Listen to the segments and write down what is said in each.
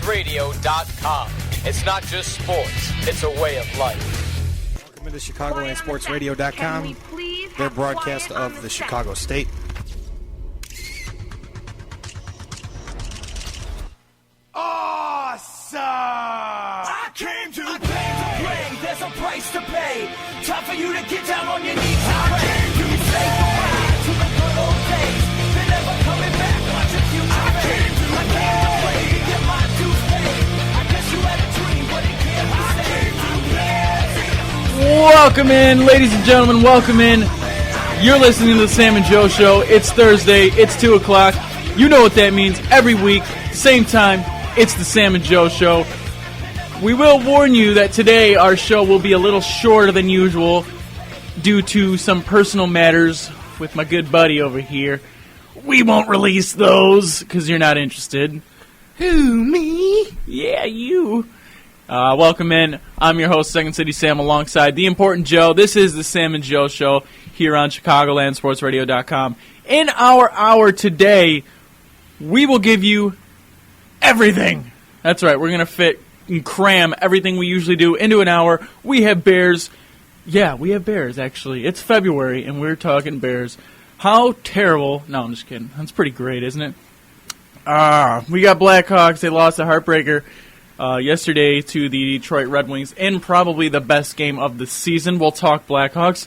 ChicagolandSportsRadio.com. It's not just sports, it's a way of life. Welcome to ChicagolandSportsRadio.com, their broadcast of the Chicago State. Awesome! I came to play. There's a price to pay. Time for you to get down on your knees and pray. You say goodbye to the good old days. They're never coming back. Watch your future fade. I came to play to get my dues paid. I guess you had a dream, but it can't be saved. Welcome in, ladies and gentlemen. Welcome in. You're listening to the Sam and Joe Show. It's Thursday. It's 2 o'clock. You know what that means. Every week, same time. It's the Sam and Joe Show. We will warn you that today our show will be a little shorter than usual due to some personal matters with my good buddy over here. We won't release those because you're not interested. Who, me? Yeah, you. Welcome in. I'm your host, Second City Sam, alongside the important Joe. This is the Sam and Joe Show here on ChicagolandSportsRadio.com. In our hour today, we will give you everything. That's right. We're going to fit and cram everything we usually do into an hour. We have Bears. Yeah, we have Bears, actually. It's February, and we're talking Bears. How terrible. No, I'm just kidding. That's pretty great, isn't it? We got Blackhawks. They lost a heartbreaker yesterday to the Detroit Red Wings in probably the best game of the season. We'll talk Blackhawks.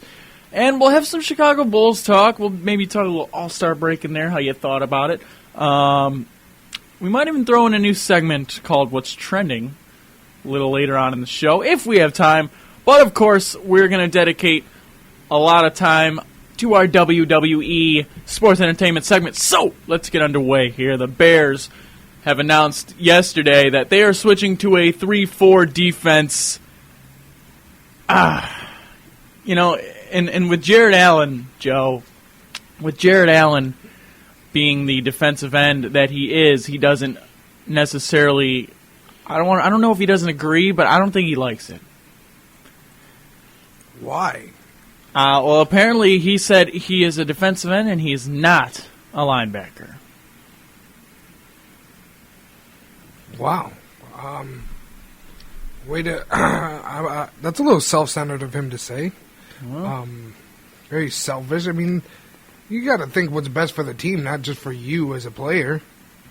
And we'll have some Chicago Bulls talk. We'll maybe talk a little All-Star break in there, how you thought about it. We might even throw in a new segment called What's Trending a little later on in the show, if we have time. But, of course, we're going to dedicate a lot of time to our WWE sports entertainment segment. So, let's get underway here. The Bears have announced yesterday that they are switching to a 3-4 defense. You know, and with Jared Allen, Joe, with Jared Allen being the defensive end that he is, he doesn't necessarily. I don't know if he doesn't agree, but I don't think he likes it. Why? Well, apparently he said he is a defensive end and he is not a linebacker. Wow. That's a little self-centered of him to say. Well, Very selfish. I mean, you got to think what's best for the team, not just for you as a player.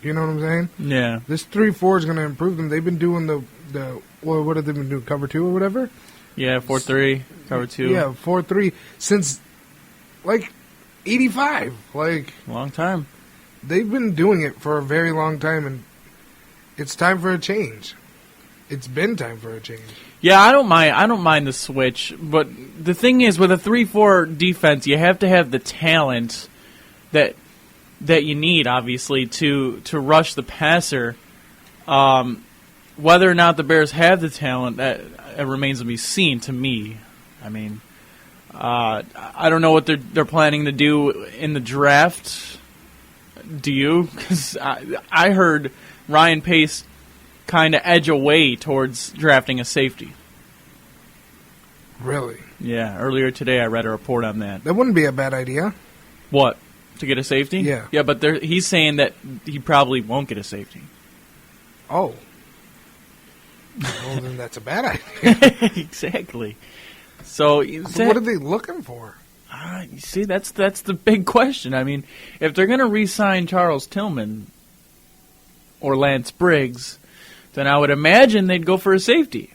You know what I'm saying? yeah. This 3-4 is going to improve them. They've been doing what have they been doing? Cover 2 or whatever? Yeah, 4-3, cover 2. Yeah, 4-3 since, 85. Long time. They've been doing it for a very long time, and it's time for a change. It's been time for a change. Yeah, I don't mind the switch, but the thing is, with a 3-4 defense, you have to have the talent that you need, obviously, to rush the passer. Whether or not the Bears have the talent, that remains to be seen. To me, I mean, I don't know what they're planning to do in the draft. Do you? Because I heard Ryan Pace kind of edge away towards drafting a safety. Really? Yeah, earlier today I read a report on that. That wouldn't be a bad idea. What? To get a safety? Yeah. Yeah, but he's saying that he probably won't get a safety. Oh. Well, then that's a bad idea. Exactly. So what are they looking for? You see, that's the big question. I mean, if they're going to re-sign Charles Tillman or Lance Briggs, then I would imagine they'd go for a safety.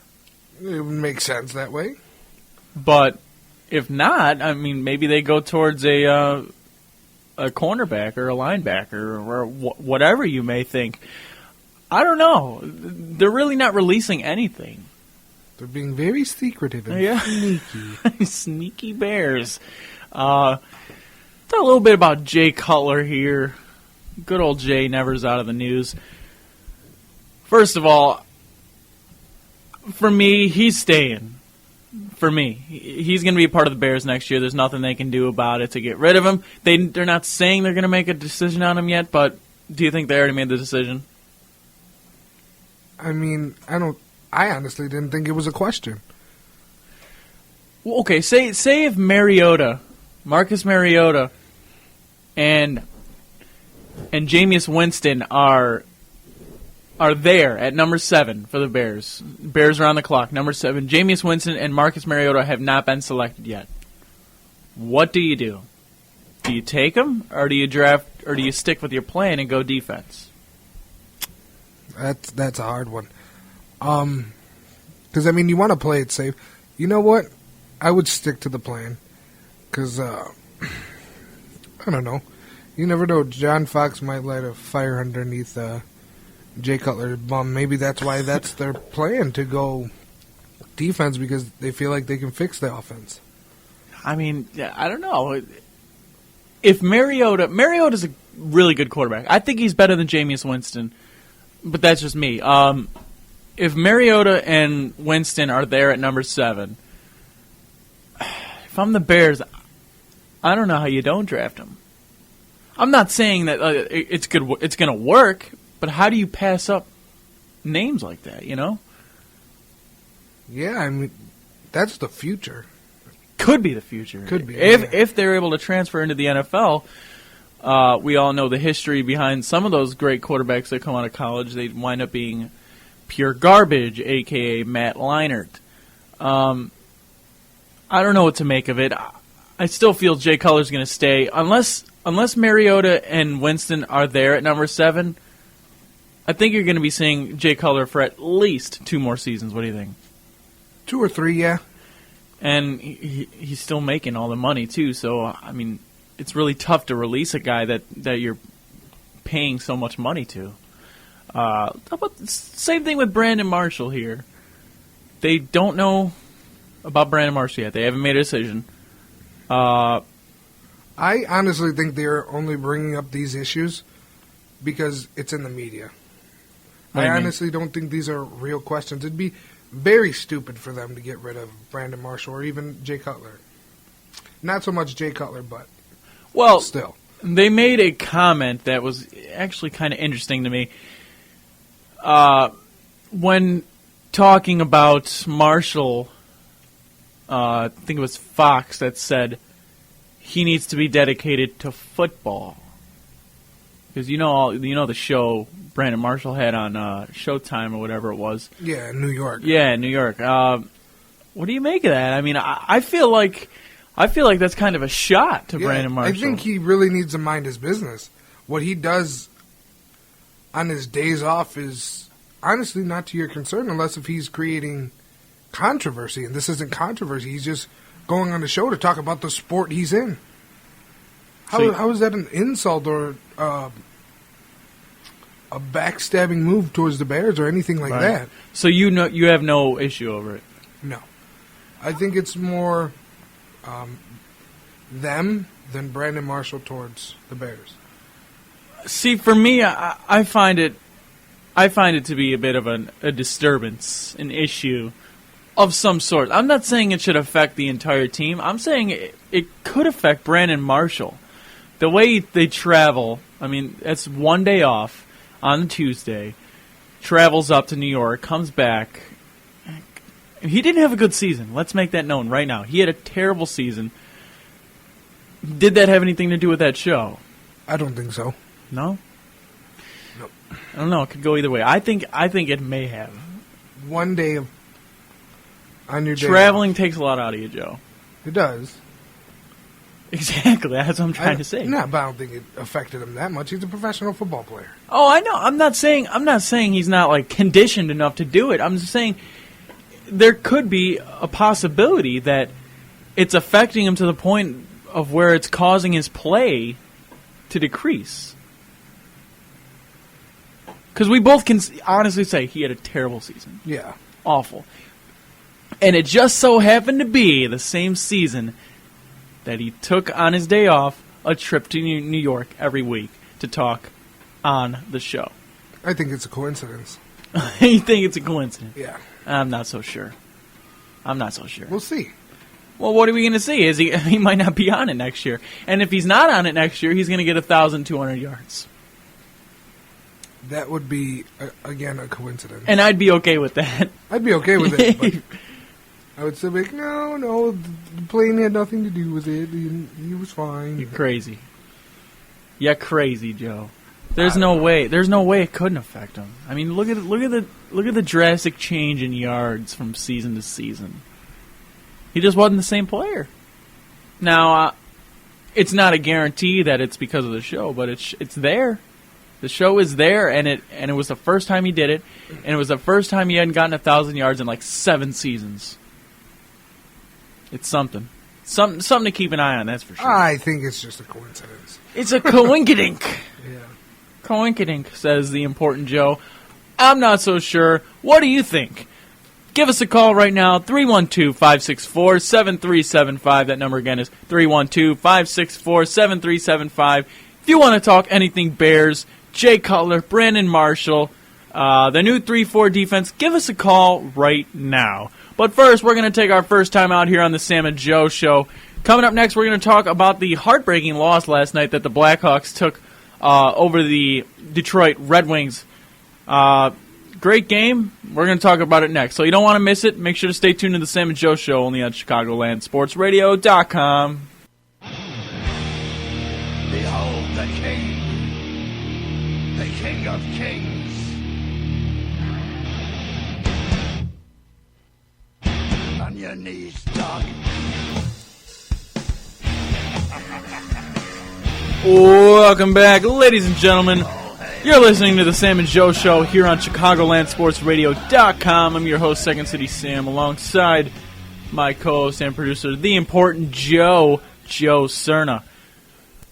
It would make sense that way. But if not, I mean, maybe they go towards a cornerback or a linebacker or whatever you may think. I don't know. They're really not releasing anything. They're being very secretive and sneaky. Sneaky Bears. Talk a little bit about Jay Cutler here. Good old Jay never's out of the news. First of all, for me, he's staying. For me, he's going to be a part of the Bears next year. There's nothing they can do about it to get rid of him. They're not saying they're going to make a decision on him yet, but do you think they already made the decision? I mean, I honestly didn't think it was a question. Well, okay, say if Marcus Mariota, and Jameis Winston are are there at number 7 for the Bears. Bears are on the clock. Number 7, Jameis Winston and Marcus Mariota have not been selected yet. What do you do? Do you take them, or do you draft, or do you stick with your plan and go defense? That's a hard one. Because, I mean, you want to play it safe. You know what? I would stick to the plan. Because, I don't know. You never know. John Fox might light a fire underneath Jay Cutler's bum. Maybe that's why that's their plan, to go defense, because they feel like they can fix the offense. I mean, yeah, I don't know. If Mariota's a really good quarterback. I think he's better than Jameis Winston, but that's just me. If Mariota and Winston are there at number 7, if I'm the Bears, I don't know how you don't draft them. I'm not saying that it's good. It's going to work, but how do you pass up names like that? You know? Yeah, I mean, that's the future. Could be the future. Could be. If they're able to transfer into the NFL, we all know the history behind some of those great quarterbacks that come out of college. They wind up being pure garbage, a.k.a. Matt Leinart. I don't know what to make of it. I still feel Jay Cutler's going to stay. Unless Mariota and Winston are there at number 7, I think you're going to be seeing Jay Cutler for at least 2 more seasons. What do you think? 2 or 3, yeah. And he's still making all the money, too. So, I mean, it's really tough to release a guy that you're paying so much money to. How about the same thing with Brandon Marshall here? They don't know about Brandon Marshall yet. They haven't made a decision. I honestly think they're only bringing up these issues because it's in the media. I honestly don't think these are real questions. It'd be very stupid for them to get rid of Brandon Marshall or even Jay Cutler. Not so much Jay Cutler, but still. They made a comment that was actually kind of interesting to me. When talking about Marshall, I think it was Fox that said he needs to be dedicated to football. Because you know the show Brandon Marshall had on Showtime or whatever it was. Yeah, in New York. Yeah, in New York. What do you make of that? I mean, I feel like that's kind of a shot to Brandon Marshall. I think he really needs to mind his business. What he does on his days off is honestly not to your concern, unless if he's creating controversy. And this isn't controversy. He's just going on the show to talk about the sport he's in. How is that an insult or a backstabbing move towards the Bears or anything like that? So you have no issue over it? No. I think it's more them than Brandon Marshall towards the Bears. See, for me, I find it to be a bit of a disturbance, an issue of some sort. I'm not saying it should affect the entire team. I'm saying it could affect Brandon Marshall. The way they travel, I mean, that's one day off on Tuesday, travels up to New York, comes back. He didn't have a good season. Let's make that known right now. He had a terrible season. Did that have anything to do with that show? I don't think so. No? Nope. I don't know. It could go either way. I think it may have. One day on your day traveling off. takes a lot out of you, Joe. It does. Exactly. That's what I'm trying to say. No, but I don't think it affected him that much. He's a professional football player. Oh, I know. I'm not saying he's not like conditioned enough to do it. I'm just saying there could be a possibility that it's affecting him to the point of where it's causing his play to decrease. Because we both can honestly say he had a terrible season. Yeah. Awful. And it just so happened to be the same season that he took on his day off a trip to New York every week to talk on the show. I think it's a coincidence. You think it's a coincidence? Yeah. I'm not so sure. We'll see. Well, what are we going to see? He might not be on it next year. And if he's not on it next year, he's going to get 1,200 yards. That would be, again, a coincidence. And I'd be okay with that. I'd be okay with it, but I would still be like, no, the plane had nothing to do with it. He was fine. You're crazy. You're crazy, Joe. There's no way. There's no way it couldn't affect him. I mean, look at the drastic change in yards from season to season. He just wasn't the same player. Now, it's not a guarantee that it's because of the show, but it's there. The show is there, and it was the first time he did it, and it was the first time he hadn't gotten 1,000 yards in like 7 seasons. It's something to keep an eye on. That's for sure. I think it's just a coincidence. It's a coinkydink. Yeah. Coinkydink, says the important Joe. I'm not so sure. What do you think? Give us a call right now, 312-564-7375. That number again is 312-564-7375. If you want to talk anything Bears, Jay Cutler, Brandon Marshall, the new 3-4 defense, give us a call right now. But first, we're going to take our first time out here on the Sam and Joe Show. Coming up next, we're going to talk about the heartbreaking loss last night that the Blackhawks took over the Detroit Red Wings. Great game. We're going to talk about it next. So you don't want to miss it. Make sure to stay tuned to the Sam and Joe Show only on ChicagolandSportsRadio.com. Behold the King of Kings. On your knees, dog. Welcome back, ladies and gentlemen. You're listening to the Sam and Joe Show here on ChicagolandSportsRadio.com. I'm your host, Second City Sam, alongside my co-host and producer, the important Joe Cerna.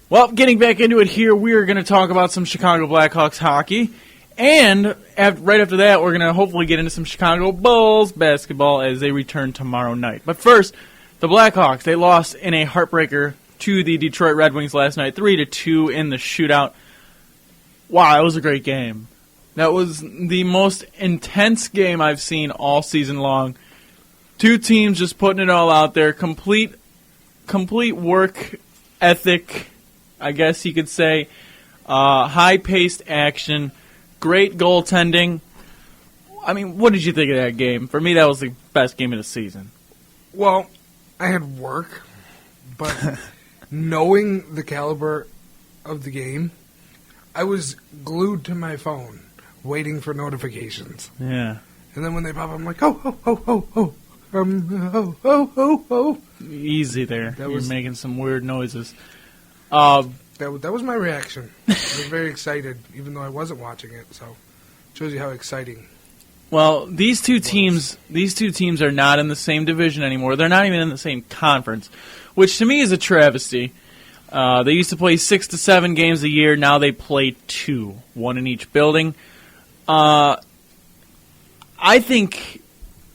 Well, getting back into it here, we're going to talk about some Chicago Blackhawks hockey. And right after that, we're going to hopefully get into some Chicago Bulls basketball as they return tomorrow night. But first, the Blackhawks, they lost in a heartbreaker to the Detroit Red Wings last night, 3-2 in the shootout. Wow, that was a great game. That was the most intense game I've seen all season long. Two teams just putting it all out there. Complete work ethic, I guess you could say. High-paced action. Great goaltending. I mean, what did you think of that game? For me, that was the best game of the season. Well, I had work, but knowing the caliber of the game, I was glued to my phone, waiting for notifications. Yeah. And then when they pop up, I'm like, oh. Easy there. You're making some weird noises. That was my reaction. I was very excited, even though I wasn't watching it. So, it shows you how exciting. Well, these two teams are not in the same division anymore. They're not even in the same conference, which to me is a travesty. They used to play 6 to 7 games a year. Now they play 2, 1 in each building. I think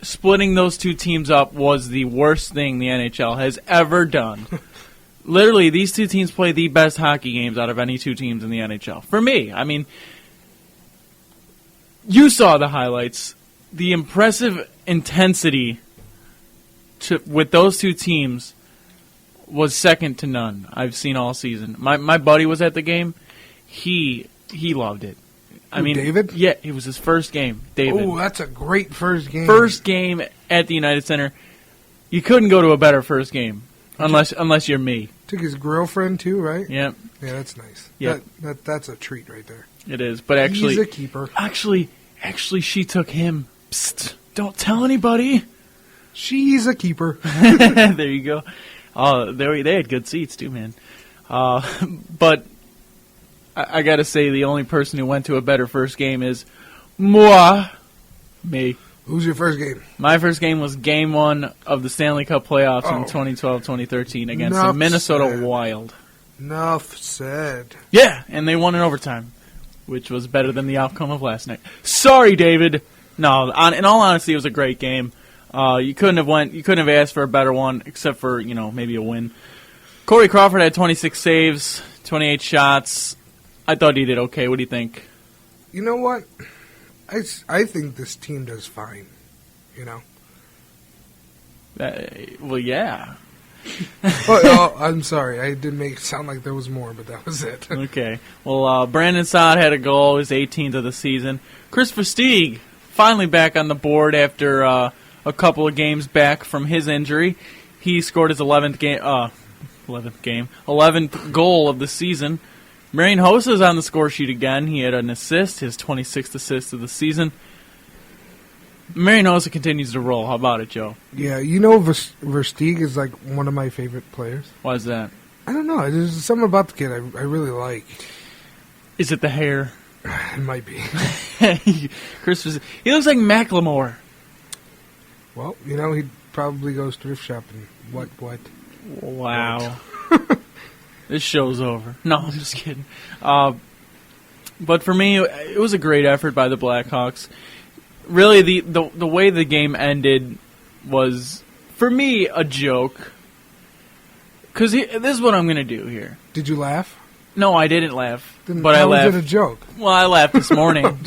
splitting those two teams up was the worst thing the NHL has ever done. Literally, these two teams play the best hockey games out of any two teams in the NHL. For me, I mean, you saw the highlights. The impressive intensity with those two teams was second to none I've seen all season. My buddy was at the game. He loved it. I mean, David? Yeah, it was his first game. David. Oh, that's a great first game. First game at the United Center. You couldn't go to a better first game unless you're me. Took his girlfriend too, right? Yep. Yeah, that's nice. Yep. That's a treat right there. It is, but actually, he's a keeper. Actually, she took him. Psst! Don't tell anybody. She's a keeper. There you go. Oh, they had good seats too, man. But I got to say, the only person who went to a better first game is me. Who's your first game? My first game was Game 1 of the Stanley Cup playoffs in 2012-2013 against the Minnesota Wild. Enough said. Yeah, and they won in overtime, which was better than the outcome of last night. Sorry, David. No, in all honesty, it was a great game. You couldn't have asked for a better one, except for maybe a win. Corey Crawford had 26 saves, 28 shots. I thought he did okay. What do you think? You know what? I think this team does fine. Well, yeah. I'm sorry. I did make it sound like there was more, but that was it. Okay. Well, Brandon Saad had a goal, his 18th of the season. Chris Versteeg finally back on the board after a couple of games back from his injury. He scored his 11th goal of the season. Marian Hossa's on the score sheet again. He had an assist, his 26th assist of the season. Marian Hossa continues to roll. How about it, Joe? Yeah, you know Versteeg is like one of my favorite players. Why is that? I don't know. There's something about the kid I really like. Is it the hair? It might be. Chris, he looks like Macklemore. Well, you know, he probably goes thrift shopping. What? Wow. This show's over. No, I'm just kidding. But for me, it was a great effort by the Blackhawks. Really, the way the game ended was, for me, a joke. Because this is what I'm going to do here. Did you laugh? No, I didn't laugh. Then but I how laughed. was it a joke? Well, I laughed this morning.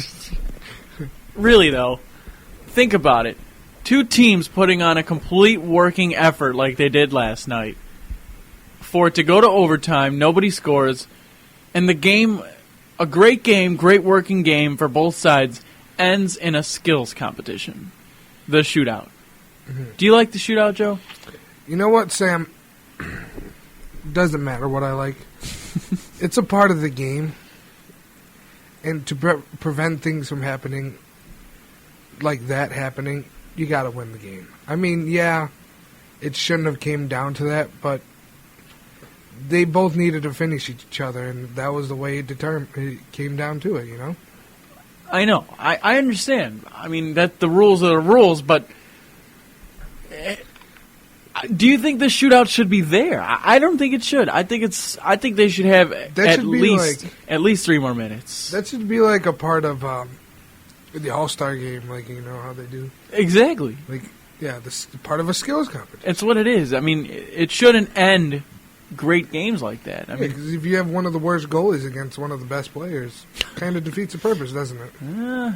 Really, though, think about it. Two teams putting on a complete working effort like they did last night. For it to go to overtime, nobody scores, and the game, a great game, great working game for both sides, ends in a skills competition. The shootout. Mm-hmm. Do you like the shootout, Joe? You know what, Sam? Doesn't matter what I like. It's a part of the game. And to prevent things from happening like that happening, you got to win the game. I mean, yeah, it shouldn't have came down to that, but they both needed to finish each other, and that was the way it came down to it, you know? I know. I understand. I mean, that the rules are the rules, but do you think the shootout should be there? I don't think it should. I think they should have at least 3 more minutes. That should be like a part of the All-Star game, like, you know how they do. Exactly. Like, yeah, this is part of a skills competition. It's what it is. I mean, it shouldn't end great games like that. I mean, because if you have one of the worst goalies against one of the best players, kind of defeats the purpose, doesn't it?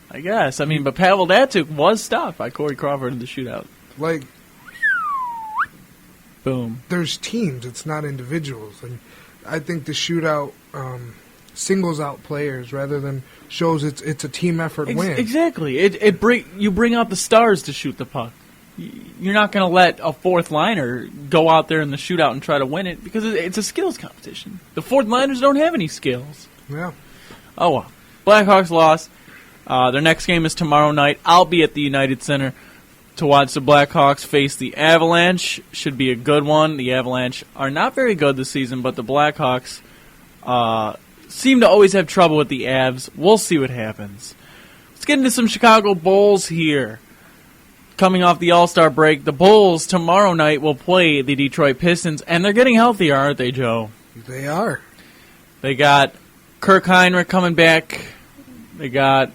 I guess. I mean, but Pavel Datsyuk was stopped by Corey Crawford in the shootout. Like, boom. There's teams. It's not individuals, and I think the shootout singles out players rather than shows it's a team effort win. Exactly. You bring out the stars to shoot the puck. You're not going to let a fourth liner go out there in the shootout and try to win it because it's a skills competition. The fourth liners don't have any skills. Yeah. Oh well. Blackhawks lost. Their next game is tomorrow night. I'll be at the United Center to watch the Blackhawks face the Avalanche. Should be a good one. The Avalanche are not very good this season, but the Blackhawks seem to always have trouble with the Avs. We'll see what happens. Let's get into some Chicago Bulls here. Coming off the All-Star break, the Bulls tomorrow night will play the Detroit Pistons, and they're getting healthier, aren't they, Joe? They are. They got Kirk Heinrich coming back. They got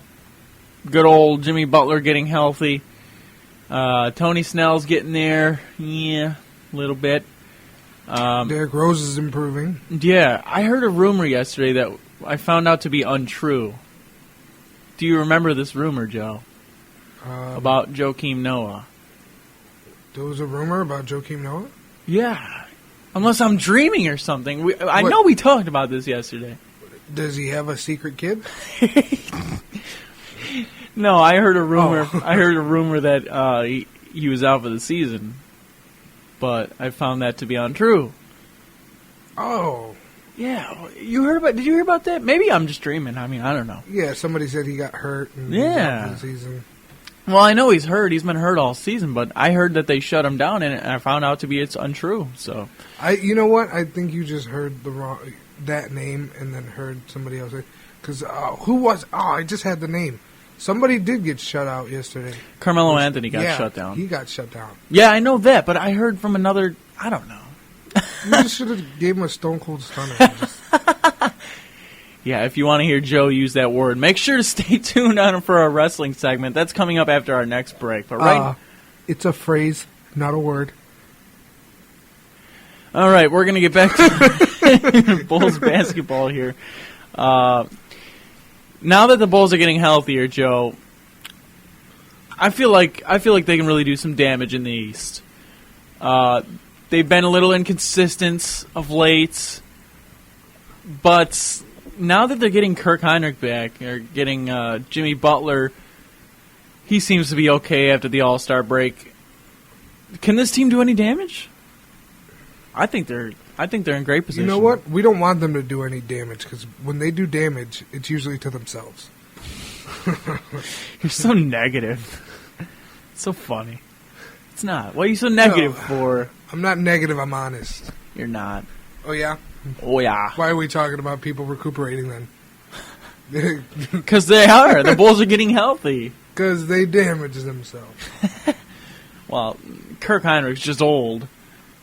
good old Jimmy Butler getting healthy. Tony Snell's getting there. Yeah, a little bit. Derrick Rose is improving. Yeah, I heard a rumor yesterday that I found out to be untrue. Do you remember this rumor, Joe? About Joakim Noah. There was a rumor about Joakim Noah? Yeah. Unless I'm dreaming or something. I know we talked about this yesterday. Does he have a secret kid? No, I heard a rumor. Oh. I heard a rumor that he was out for the season, but I found that to be untrue. Oh. Yeah, did you hear about that? Maybe I'm just dreaming. I mean, I don't know. Yeah, somebody said he got hurt and he was out for the season. Well, I know he's hurt. He's been hurt all season, but I heard that they shut him down, and I found out to be it's untrue. So, you know what? I think you just heard that name and then heard somebody else. Because who was? Oh, I just had the name. Somebody did get shut out yesterday. Carmelo Anthony got shut down. He got shut down. Yeah, I know that, but I heard from another. I don't know. You just should have gave him a Stone Cold Stunner. Yeah, if you want to hear Joe use that word, make sure to stay tuned on for our wrestling segment. That's coming up after our next break. But it's a phrase, not a word. All right, we're going to get back to Bulls basketball here. Now that the Bulls are getting healthier, Joe, I feel like they can really do some damage in the East. They've been a little inconsistent of late, but now that they're getting Kirk Heinrich back, or getting Jimmy Butler, he seems to be okay after the All-Star break. Can this team do any damage? I think they're I think they're in great position. You know what? We don't want them to do any damage because when they do damage, it's usually to themselves. You're so negative. It's so funny. It's not. What are you so negative for? I'm not negative. I'm honest. You're not. Oh, yeah? Oh, yeah. Why are we talking about people recuperating then? Because they are. The Bulls are getting healthy. Because they damage themselves. Well, Kirk Heinrich's just old.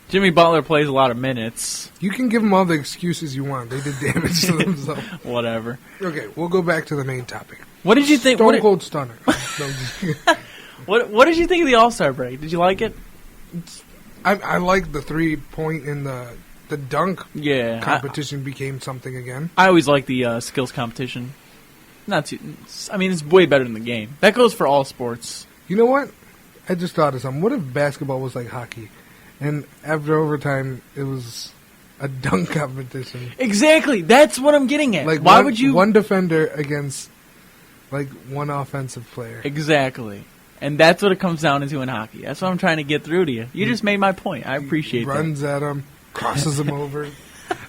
Jimmy Butler plays a lot of minutes. You can give them all the excuses you want. They did damage to themselves. Whatever. Okay, we'll go back to the main topic. What did you think? Stone Cold Stunner. What did you think of the All-Star break? Did you like it? I like the 3-point in the dunk competition became something again. I always like the skills competition. Not too. I mean, it's way better than the game. That goes for all sports. You know what? I just thought of something. What if basketball was like hockey, and after overtime it was a dunk competition? Exactly. That's what I'm getting at. Like, why would you? One defender against like one offensive player. Exactly. And that's what it comes down to in hockey. That's what I'm trying to get through to you. You just made my point. I appreciate that. Runs at him, crosses him over.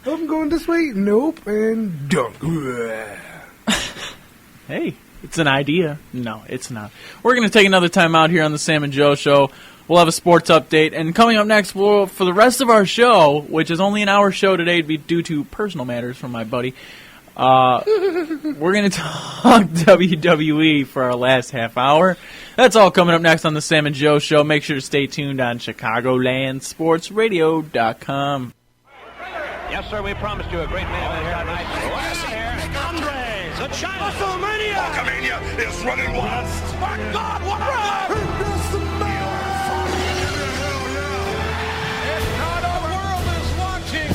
I'm going this way. Nope. And dunk. Hey, it's an idea. No, it's not. We're going to take another time out here on the Sam and Joe Show. We'll have a sports update. And coming up next, for the rest of our show, which is only an hour show today due to personal matters from my buddy, we're going to talk WWE for our last half hour. That's all coming up next on the Sam and Joe Show. Make sure to stay tuned on ChicagolandSportsRadio.com. Yes, sir, we promised you a great man event here tonight. Andre, the China WrestleMania! Hulkamania is running wild. My God, what a run! If not, the world is watching.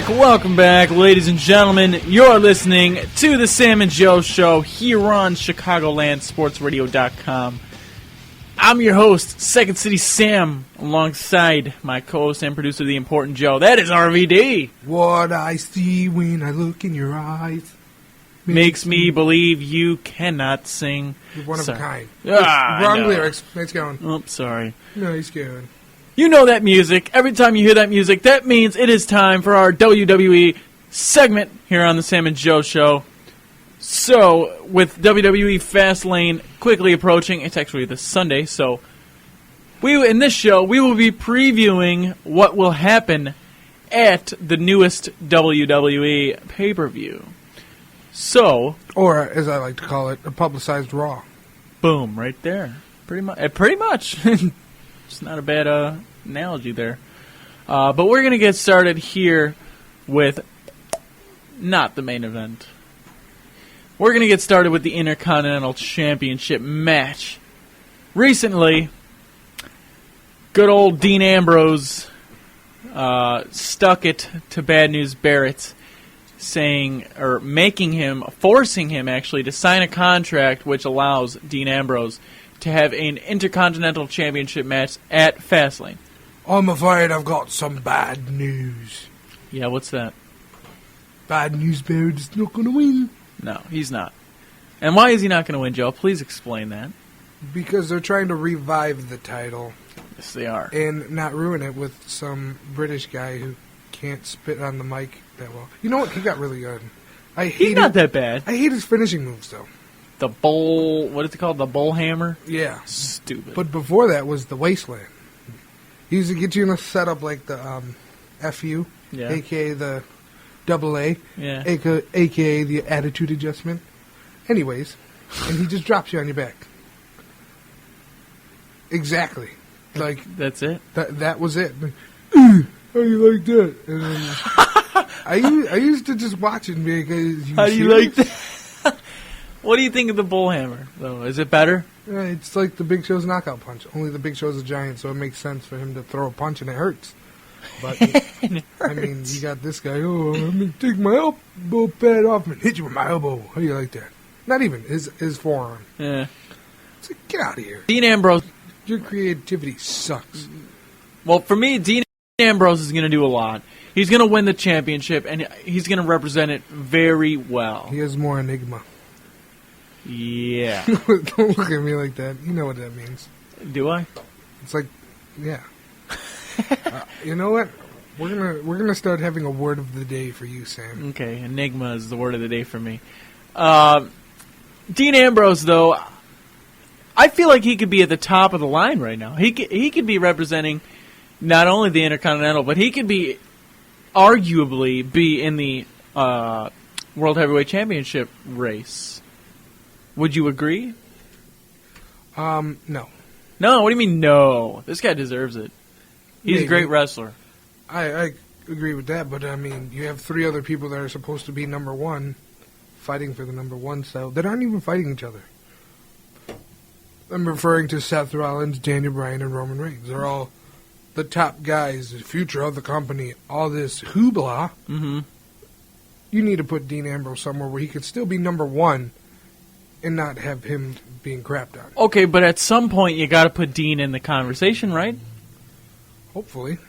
Welcome back, ladies and gentlemen. You're listening to the Sam and Joe Show here on ChicagolandSportsRadio.com. I'm your host, Second City Sam, alongside my co-host and producer, The Important Joe. That is RVD. What I see when I look in your eyes makes me believe you cannot sing. You're one of a kind. Wrong lyrics. Nice going. Oh, sorry. Nice going. You know that music. Every time you hear that music, that means it is time for our WWE segment here on the Sam and Joe Show. So, with WWE Fastlane quickly approaching, it's actually this Sunday, so in this show, we will be previewing what will happen at the newest WWE pay-per-view. So, or, as I like to call it, a publicized Raw. Boom, right there. Pretty much. It's not a bad analogy there. But we're going to get started here with not the main event. We're going to get started with the Intercontinental Championship match. Recently, good old Dean Ambrose stuck it to Bad News Barrett, forcing him actually to sign a contract which allows Dean Ambrose to have an Intercontinental Championship match at Fastlane. I'm afraid I've got some bad news. Yeah, what's that? Bad News Barrett is not going to win. No, he's not. And why is he not going to win, Joe? Please explain that. Because they're trying to revive the title. Yes, they are. And not ruin it with some British guy who can't spit on the mic that well. You know what? He got really good. He's not that bad. I hate his finishing moves, though. The bowl, what is it called? The bowl hammer? Yeah. Stupid. But before that was the Wasteland. He used to get you in a setup like the FU, a.k.a. the AA, a.k.a. the attitude adjustment. Anyways, and he just drops you on your back. Exactly. Like that's it? That was it. How you like that? And then I used to just watch it and be like, how do you like that? What do you think of the bull hammer, though? Is it better? It's like the Big Show's knockout punch. Only the Big Show's a giant, so it makes sense for him to throw a punch and it hurts. But, I mean, you got this guy, let me take my elbow pad off and hit you with my elbow. How do you like that? Not even, his forearm. Yeah. It's like, get out of here. Dean Ambrose. Your creativity sucks. Well, for me, Dean Ambrose is going to do a lot. He's going to win the championship, and he's going to represent it very well. He has more enigma. Yeah. Don't look at me like that. You know what that means. Do I? It's like, yeah. You know what? We're gonna start having a word of the day for you, Sam. Okay, enigma is the word of the day for me. Dean Ambrose, though, I feel like he could be at the top of the line right now. He could be representing not only the Intercontinental, but he could be arguably be in the World Heavyweight Championship race. Would you agree? No. No, what do you mean no? This guy deserves it. He's Maybe. a great wrestler. I agree with that, but I mean, you have 3 other people that are supposed to be number 1, fighting for the number 1 title, that aren't even fighting each other. I'm referring to Seth Rollins, Daniel Bryan, and Roman Reigns. They're all the top guys, the future of the company, all this hoopla. Mm-hmm. You need to put Dean Ambrose somewhere where he could still be number 1 and not have him being crapped on. Okay, but at some point you got to put Dean in the conversation, right? Hopefully.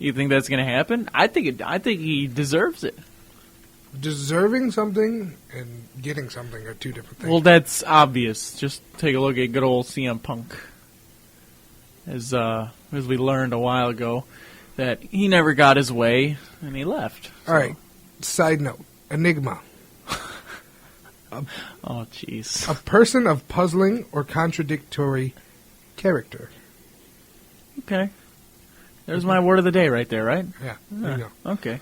You think that's going to happen? I think he deserves it. Deserving something and getting something are 2 different things. Well, that's obvious. Just take a look at good old CM Punk. As we learned a while ago, that he never got his way and he left. All right. Side note: enigma. Oh, jeez. A person of puzzling or contradictory character. Okay. There's my word of the day right there, right? Yeah. There you go. Okay.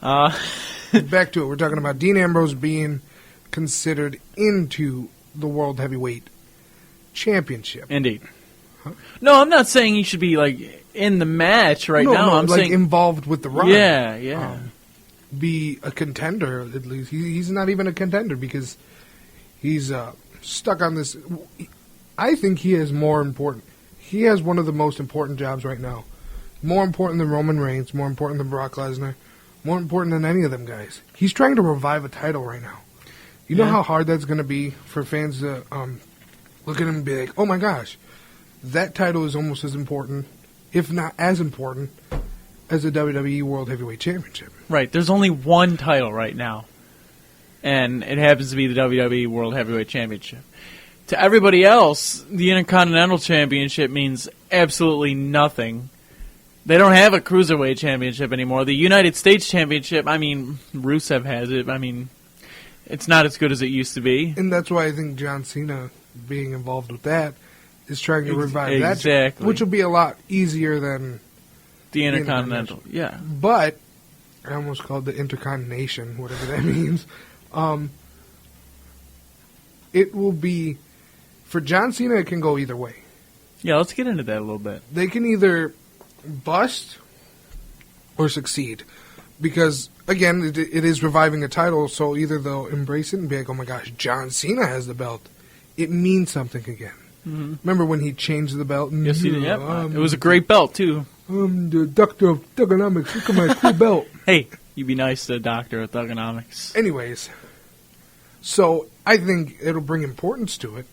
Back to it. We're talking about Dean Ambrose being considered into the World Heavyweight Championship. Indeed. No, I'm not saying he should be like in the match right now. No, I'm like saying involved with the run. Yeah. Be a contender at least. He's not even a contender because he's stuck on this. I think he is more important. He has one of the most important jobs right now. More important than Roman Reigns. More important than Brock Lesnar. More important than any of them guys. He's trying to revive a title right now. You know how hard that's going to be for fans to look at him and be like, oh my gosh, that title is almost as important, if not as important, as the WWE World Heavyweight Championship. Right. There's only one title right now, and it happens to be the WWE World Heavyweight Championship. To everybody else, the Intercontinental Championship means absolutely nothing. They don't have a Cruiserweight Championship anymore. The United States Championship, I mean, Rusev has it. I mean, it's not as good as it used to be. And that's why I think John Cena being involved with that is trying to revive that. Exactly. Which will be a lot easier than the Intercontinental. Yeah. But, I almost called the Intercontination, whatever that means. It will be, for John Cena, it can go either way. Yeah, let's get into that a little bit. They can either bust or succeed. Because, again, it is reviving a title, so either they'll embrace it and be like, oh my gosh, John Cena has the belt. It means something again. Mm-hmm. Remember when he changed the belt? Yes, he did. Yep. It was a great belt, too. I'm the doctor of thugonomics. Look at my cool belt. Hey, you be nice to the doctor of thugonomics. Anyways, so I think it'll bring importance to it,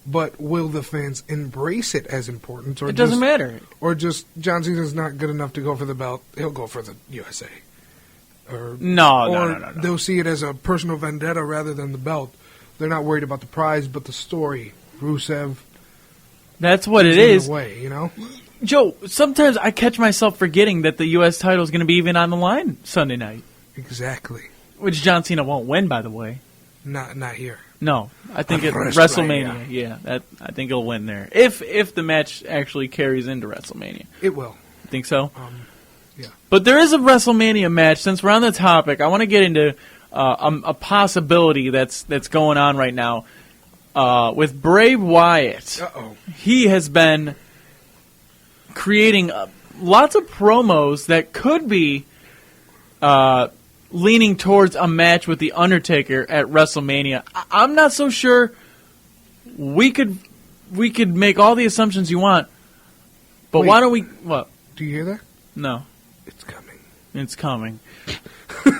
but will the fans embrace it as important? Or it doesn't matter. Or just John Cena's not good enough to go for the belt, he'll go for the USA. Or No. They'll see it as a personal vendetta rather than the belt. They're not worried about the prize, but the story. Rusev. That's what it is. Way, you know? Joe, sometimes I catch myself forgetting that the U.S. title is going to be even on the line Sunday night. Exactly. Which John Cena won't win, by the way. Not here. No, I think at WrestleMania. Yeah, I think he'll win there. If the match actually carries into WrestleMania. It will. Think so? Yeah. But there is a WrestleMania match. Since we're on the topic, I want to get into a possibility that's going on right now with Bray Wyatt. Uh-oh. He has been creating lots of promos that could be leaning towards a match with The Undertaker at WrestleMania. I'm not so sure. We could make all the assumptions you want, but Wait. why don't we... What? Do you hear that? No. It's coming. It's coming.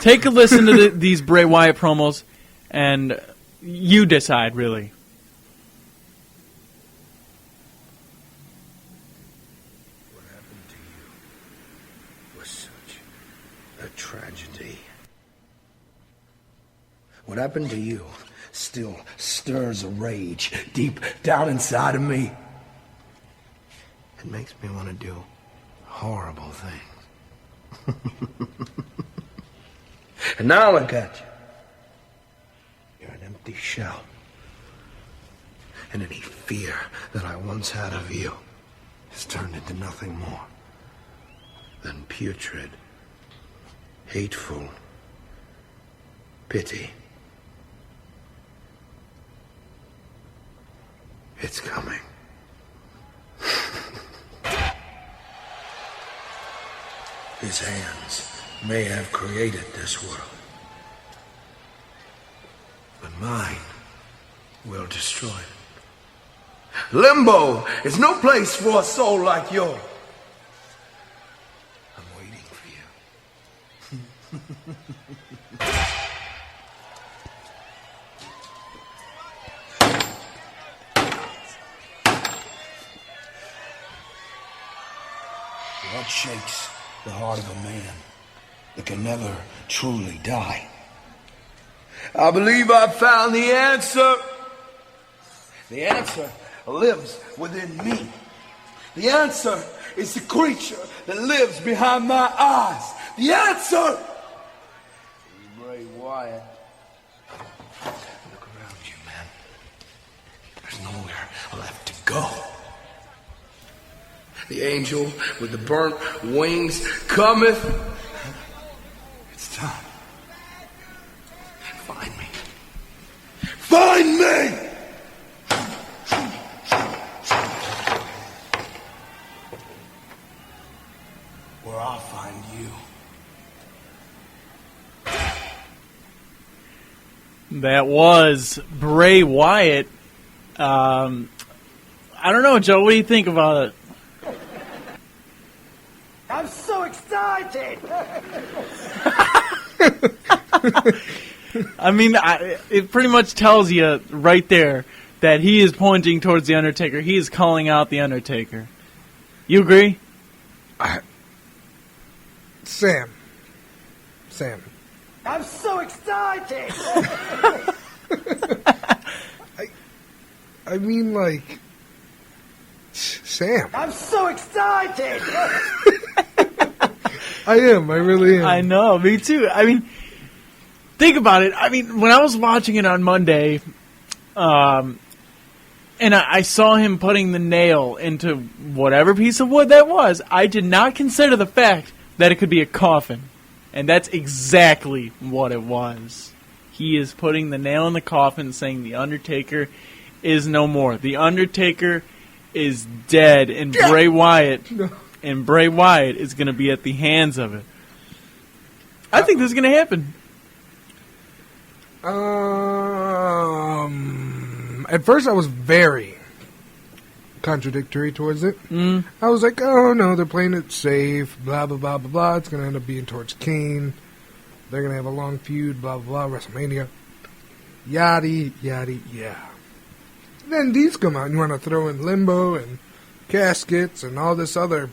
Take a listen to these Bray Wyatt promos, and you decide, really. What happened to you was such a tragedy. What happened to you still stirs a rage deep down inside of me. It makes me want to do horrible things. And now look at you. You're an empty shell. And any fear that I once had of you has turned into nothing more than putrid, hateful pity. It's coming. His hands may have created this world, but mine will destroy it. Limbo is no place for a soul like yours. I'm waiting for you. What shakes the heart of a man that can never truly die? I believe I found the answer. The answer lives within me. The answer is the creature that lives behind my eyes. The answer is Bray Wyatt. Look around you, man. There's nowhere left to go. The angel with the burnt wings cometh. It's time. Find me. Find me! Or I'll find you. That was Bray Wyatt. I don't know, Joe. What do you think about it? I'm so excited! I mean, it pretty much tells you right there that he is pointing towards The Undertaker. He is calling out The Undertaker. You agree? Sam. I'm so excited! I mean, like, Sam. I'm so excited! I really am. I know, me too. I mean, think about it. I mean, when I was watching it on Monday, and I saw him putting the nail into whatever piece of wood that was, I did not consider the fact that it could be a coffin. And that's exactly what it was. He is putting the nail in the coffin, saying The Undertaker is no more. The Undertaker is dead, and Bray Wyatt... And Bray Wyatt is going to be at the hands of it. I think this is going to happen. At first I was very contradictory towards it. I was like, oh no, they're playing it safe, blah, blah, blah, blah, blah. It's going to end up being towards Kane. They're going to have a long feud, blah, blah, blah, WrestleMania. Yada, yada, yeah. Then these come out and you want to throw in Limbo and caskets and all this other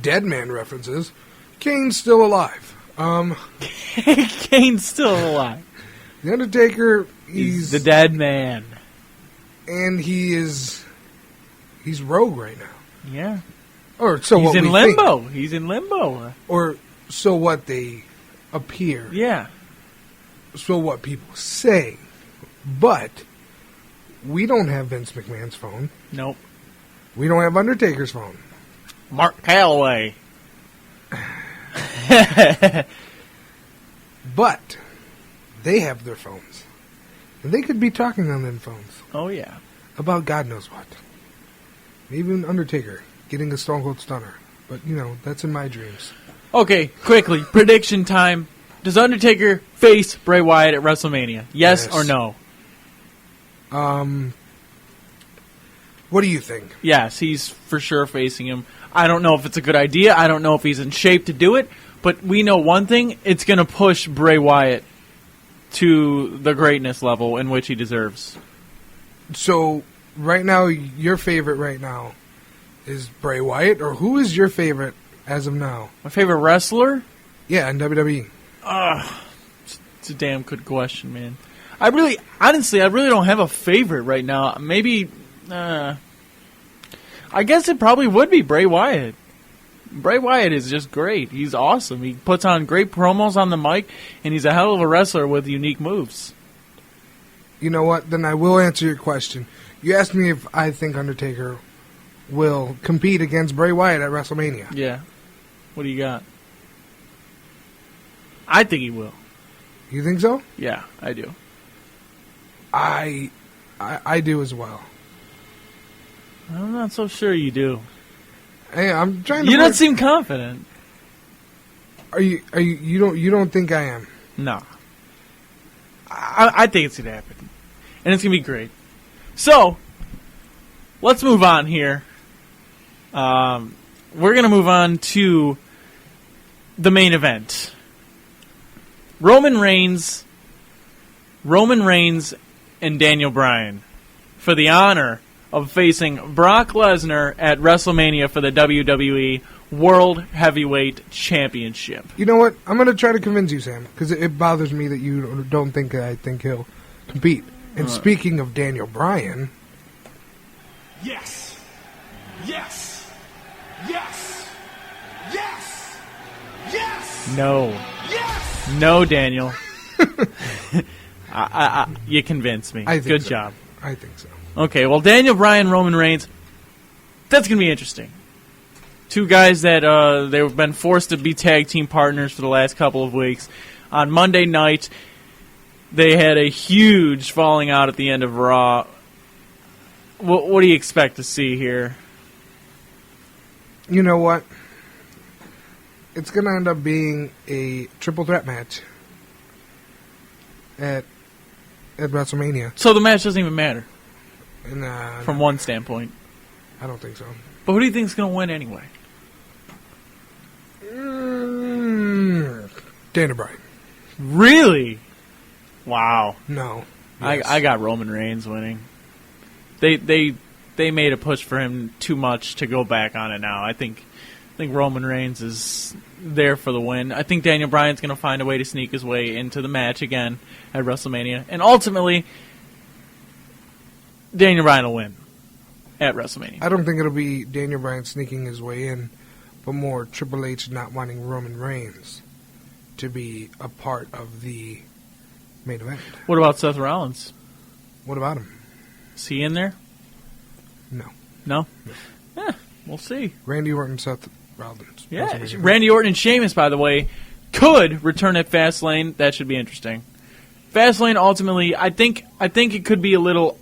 dead man references. Kane's still alive. Kane's still alive. The Undertaker, he's the dead man. And he's rogue right now. Yeah. Or so he's what in we limbo. think. He's in limbo. Or so what they appear. Yeah. So what people say. But we don't have Vince McMahon's phone. Nope. We don't have Undertaker's phone. Mark Calloway. But they have their phones. And they could be talking on them phones. Oh, yeah. About God knows what. Maybe an Undertaker getting a Stone Cold Stunner. But, you know, that's in my dreams. Okay, quickly. Prediction time. Does Undertaker face Bray Wyatt at WrestleMania? Yes or no? What do you think? Yes, he's for sure facing him. I don't know if it's a good idea. I don't know if he's in shape to do it. But we know one thing. It's going to push Bray Wyatt to the greatness level in which he deserves. So, right now, your favorite right now is Bray Wyatt? Or who is your favorite as of now? My favorite wrestler? Yeah, in WWE. It's a damn good question, man. Honestly, I really don't have a favorite right now. Maybe, I guess it probably would be Bray Wyatt. Bray Wyatt is just great. He's awesome. He puts on great promos on the mic, and he's a hell of a wrestler with unique moves. You know what? Then I will answer your question. You asked me if I think Undertaker will compete against Bray Wyatt at WrestleMania. Yeah. What do you got? I think he will. You think so? Yeah, I do. I do as well. I'm not so sure you do. Hey, I'm trying to. You don't seem confident. You don't think I am? No. I think it's gonna happen, and it's gonna be great. So, let's move on here. We're gonna move on to the main event. Roman Reigns and Daniel Bryan for the honor of facing Brock Lesnar at WrestleMania for the WWE World Heavyweight Championship. You know what? I'm going to try to convince you, Sam, because it bothers me that you don't think I think he'll compete. And speaking of Daniel Bryan... Yes! Yes! Yes! Yes! Yes! No. Yes! No, Daniel. You convinced me. Good so. job. I think so. Okay, well, Daniel Bryan, Roman Reigns, that's going to be interesting. Two guys that they've been forced to be tag team partners for the last couple of weeks. On Monday night, they had a huge falling out at the end of Raw. What do you expect to see here? You know what? It's going to end up being a triple threat match at WrestleMania. So the match doesn't even matter from one standpoint. I don't think so. But who do you think is going to win anyway? Daniel Bryan. Really? Wow. No. Yes. I got Roman Reigns winning. They made a push for him too much to go back on it now. I think Roman Reigns is there for the win. I think Daniel Bryan's going to find a way to sneak his way into the match again at WrestleMania. And ultimately, Daniel Bryan will win at WrestleMania. I don't think it'll be Daniel Bryan sneaking his way in, but more Triple H not wanting Roman Reigns to be a part of the main event. What about Seth Rollins? What about him? Is he in there? No. No? We'll see. Randy Orton, Seth Rollins. Yeah, Randy Orton and Sheamus, by the way, could return at Fastlane. That should be interesting. Fastlane, ultimately, I think it could be a little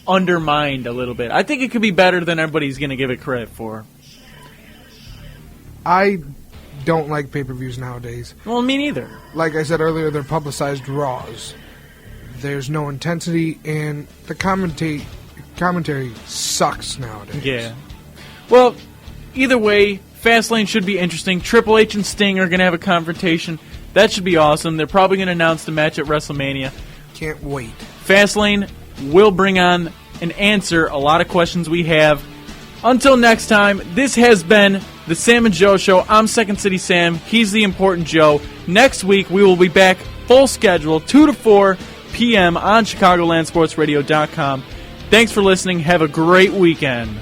undermined a little bit. I think it could be better than everybody's going to give it credit for. I don't like pay-per-views nowadays. Well, me neither. Like I said earlier, they're publicized Raws. There's no intensity, and the commentary sucks nowadays. Yeah. Well, either way, Fastlane should be interesting. Triple H and Sting are going to have a confrontation. That should be awesome. They're probably going to announce the match at WrestleMania. Can't wait. Fastlane will bring on and answer a lot of questions we have. Until next time, this has been the Sam and Joe Show. I'm Second City Sam. He's the Important Joe. Next week, we will be back full schedule, 2 to 4 p.m. on ChicagolandSportsRadio.com. Thanks for listening. Have a great weekend.